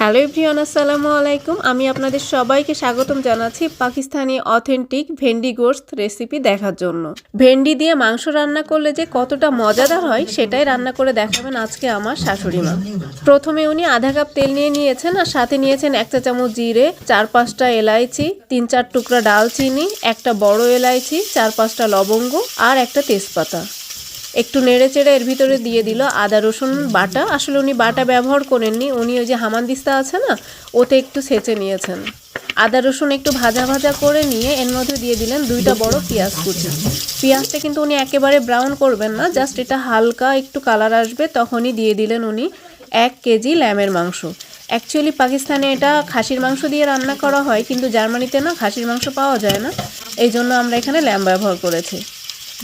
Hello everyone, আসসালামু আলাইকুম। আমি আপনাদের সবাইকে স্বাগতম জানাচ্ছি পাকিস্তানি অথেন্টিক ভেন্ডি গোশত রেসিপি দেখার জন্য। ভেন্ডি দিয়ে মাংস রান্না করলে যে কতটা মজাদার হয় সেটাই রান্না করে দেখাবেন আজকে আমার শাশুড়ি মা। প্রথমে উনি আধা কাপ তেল নিয়ে নিয়েছেন আর সাথে নিয়েছেন 1 চা চামচ জিরে, 4-5টা এলাইচি, 3-4 টুকরা ডালচিনি, একটা বড় এলাইচি, 4-5টা লবঙ্গ আর একটা তেজপাতা। একটু নেড়ে চেড়ে এর ভিতরে দিয়ে দিল আদা রসুন বাটা। আসলে উনি বাটা ব্যবহার করেননি, উনি ওই যে হামানদিস্তা আছে না, ওতে একটু ছেঁচে নিয়েছেন। আদা রসুন একটু ভাজা ভাজা করে নিয়ে এর মধ্যে দিয়ে দিলেন 2টা বড় পেঁয়াজ কুচি। পেঁয়াজটা কিন্তু উনি একেবারে ব্রাউন করবেন না, জাস্ট এটা হালকা একটু কালার আসবে তখনই দিয়ে দিলেন উনি 1 কেজি ল্যামের মাংস। অ্যাকচুয়ালি পাকিস্তানে এটা খাসির মাংস দিয়ে রান্না করা হয়, কিন্তু জার্মানিতে না খাসির মাংস পাওয়া যায় না, এই জন্য আমরা এখানে ল্যাম ব্যবহার করেছি।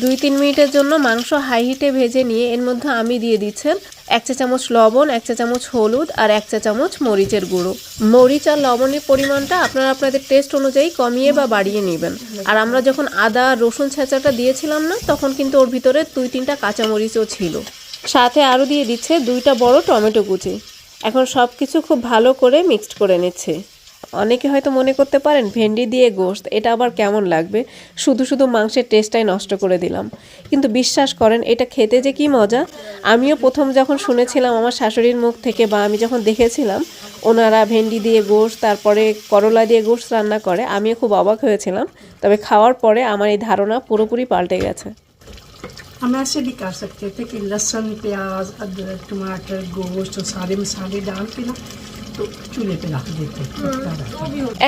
2-3 মিনিটের জন্য মাংস হাই হিটে ভেজে নিয়ে এর মধ্যে আমি দিয়ে দিচ্ছেন 1 চা চামচ লবণ, 1 চা চামচ হলুদ আর 1 চা চামচ মরিচের গুঁড়ো। মরিচ আর লবণের পরিমাণটা আপনারা আপনাদের টেস্ট অনুযায়ী কমিয়ে বা বাড়িয়ে নেবেন। আর আমরা যখন আদা রসুন ছেঁচাটা দিয়েছিলাম না, তখন কিন্তু ওর ভিতরে 2-3টা কাঁচামরিচও ছিল। সাথে আরও দিয়ে দিচ্ছে 2টা বড় টমেটো কুচি। এখন সব কিছু খুব ভালো করে মিক্সড করে নিচ্ছে। অনেকে হয়তো মনে করতে পারেন ভেন্ডি দিয়ে গোশত এটা আবার কেমন লাগবে, শুধু শুধু মাংসের টেস্টটাই নষ্ট করে দিলাম। কিন্তু বিশ্বাস করেন এটা খেতে যে কি মজা। আমিও প্রথম যখন শুনেছিলাম আমার শাশুড়ির মুখ থেকে, বা আমি যখন দেখেছিলাম ওনারা ভেন্ডি দিয়ে গোশত তারপরে করলা দিয়ে গোশত রান্না করে, আমিও খুব অবাক হয়েছিলাম। তবে খাওয়ার পরে আমার এই ধারণা পুরোপুরি পাল্টে গেছে। हम ऐसे भी कर सकते थे कि लहसुन प्याज अदरक टमाटर गोश्त और सारे मसाले डाल के ना तो चूल्हे पे रख देते।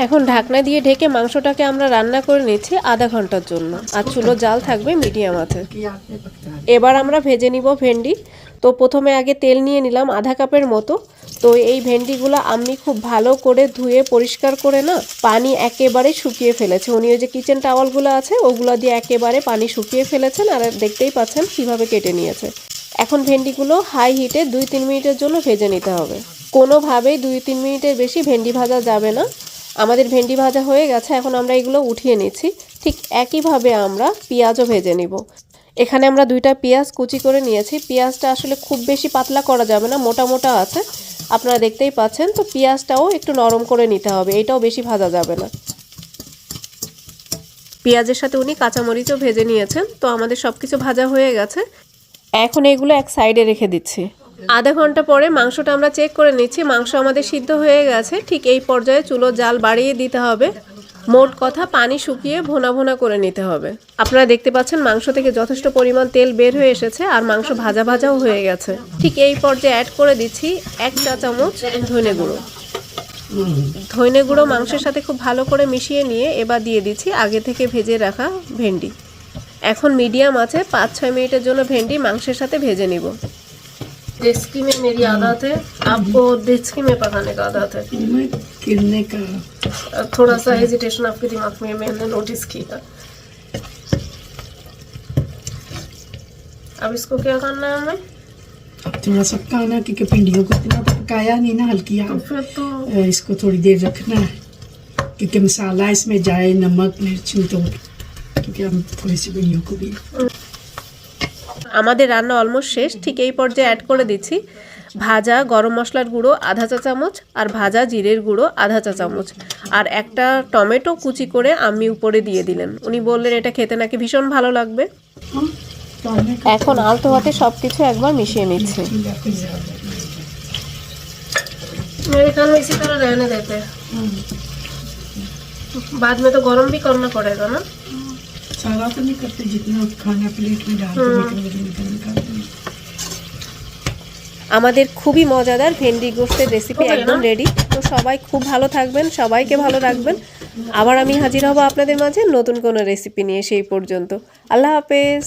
এখন ঢাকনা দিয়ে ঢেকে মাংসটাকে আমরা রান্না করে নিচ্ছি আধা ঘন্টার জন্য, আর চুলো জাল থাকবে মিডিয়াম আছে। এবার আমরা ভেজে নিব ভেন্ডি। তো প্রথমে আগে তেল নিয়ে নিলাম আধা কাপের মতো। তো এই ভেন্ডিগুলো আমি খুব ভালো করে ধুয়ে পরিষ্কার করে না পানি একেবারে শুকিয়ে ফেলেছে। উনি ওই যে কিচেন টাওয়ালগুলো আছে ওগুলো দিয়ে একেবারে পানি শুকিয়ে ফেলেছেন, আর দেখতেই পাচ্ছেন কিভাবে কেটে নিয়েছে। এখন ভেন্ডিগুলো হাই হিটে 2-3 মিনিটের জন্য ভেজে নিতে হবে। কোনোভাবেই 2-3 মিনিটের বেশি ভেন্ডি ভাজা যাবে না। আমাদের ভেন্ডি ভাজা হয়ে গেছে, এখন আমরা এগুলো উঠিয়ে নিচ্ছি। ঠিক একইভাবে আমরা পেঁয়াজও ভেজে নিব। এখানে আমরা 2টা পেঁয়াজ কুচি করে নিয়েছি। পেঁয়াজটা আসলে খুব বেশি পাতলা করা যাবে না, মোটা মোটা আছে, আপনারা দেখতেই পাচ্ছেন। তো পেঁয়াজটাও একটু নরম করে নিতে হবে, এটাও বেশি ভাজা যাবে না। পেঁয়াজের সাথে উনি কাঁচামরিচও ভেজে নিয়েছেন। তো আমাদের সব কিছু ভাজা হয়ে গেছে, এখন এগুলো এক সাইডে রেখে দিচ্ছি। আধা ঘন্টা পরে মাংসটা আমরা চেক করে নিচ্ছি, মাংস আমাদের সিদ্ধ হয়ে গেছে। ঠিক এই পর্যায়ে চুলো জাল বাড়িয়ে দিতে হবে। মোট কথা পানি শুকিয়ে ভোনা ভোনা করে নিতে হবে। আপনারা দেখতে পাচ্ছেন মাংস থেকে যথেষ্ট পরিমাণ তেল বের হয়ে এসেছে, আর মাংস ভাজা ভাজাও হয়ে গেছে। ঠিক এই পর্যায়ে অ্যাড করে দিচ্ছি 1 চা চামচ ধনে গুঁড়ো। ধনে গুঁড়ো মাংসের সাথে খুব ভালো করে মিশিয়ে নিয়ে এবার দিয়ে দিচ্ছি আগে থেকে ভেজে রাখা ভেন্ডি। এখন মিডিয়াম আছে 5-6 মিনিটের জন্য ভেন্ডি মাংসের সাথে ভেজে নিব। देसी में मेरी आदत है, आपको देसी में पकाने का आदत है? किलने का थोड़ा सा हेजिटेशन आपके दिमाग में मैंने नोटिस किया। अब इसको क्या करना है हमें? अब थोड़ा सा पकाना, क्योंकि भिंडियों को इतना तो पकाया नहीं ना, हल्की फिर तो इसको थोड़ी देर रखना है, क्योंकि मसाला इसमें जाए, नमक मिर्च, तो क्योंकि हम थोड़ी सी भिंडियों को भी। আমাদের রান্না অলমোস্ট শেষ। ঠিক এই পর্যায়ে অ্যাড করে দিচ্ছি ভাজা গরম মশলার গুঁড়ো আধা চা চামচ, আর ভাজা জিরের গুঁড়ো আধা চা চামচ, আর একটা টমেটো কুচি করে আমি উপরে দিয়ে দিলেন। উনি বললেন এটা খেতে নাকি ভীষণ ভালো লাগবে। এখন আলতো হাতে সব কিছু একবার মিশিয়ে নিচ্ছি। मेरे ख्याल में इसी तरह रहने देते हैं, बाद में तो गरम भी करना पड़ेगा ना। सारा तो नहीं करते, जितना खाना प्लेट में डालते। আমাদের খুবই মজাদার ভেন্ডি গোশতের রেসিপি একদম রেডি। তো সবাই খুব ভালো থাকবেন, সবাইকে ভালো রাখবেন। আবার আমি হাজির হব আপনাদের মাঝে নতুন কোনো রেসিপি নিয়ে। সেই পর্যন্ত আল্লাহ হাফেজ।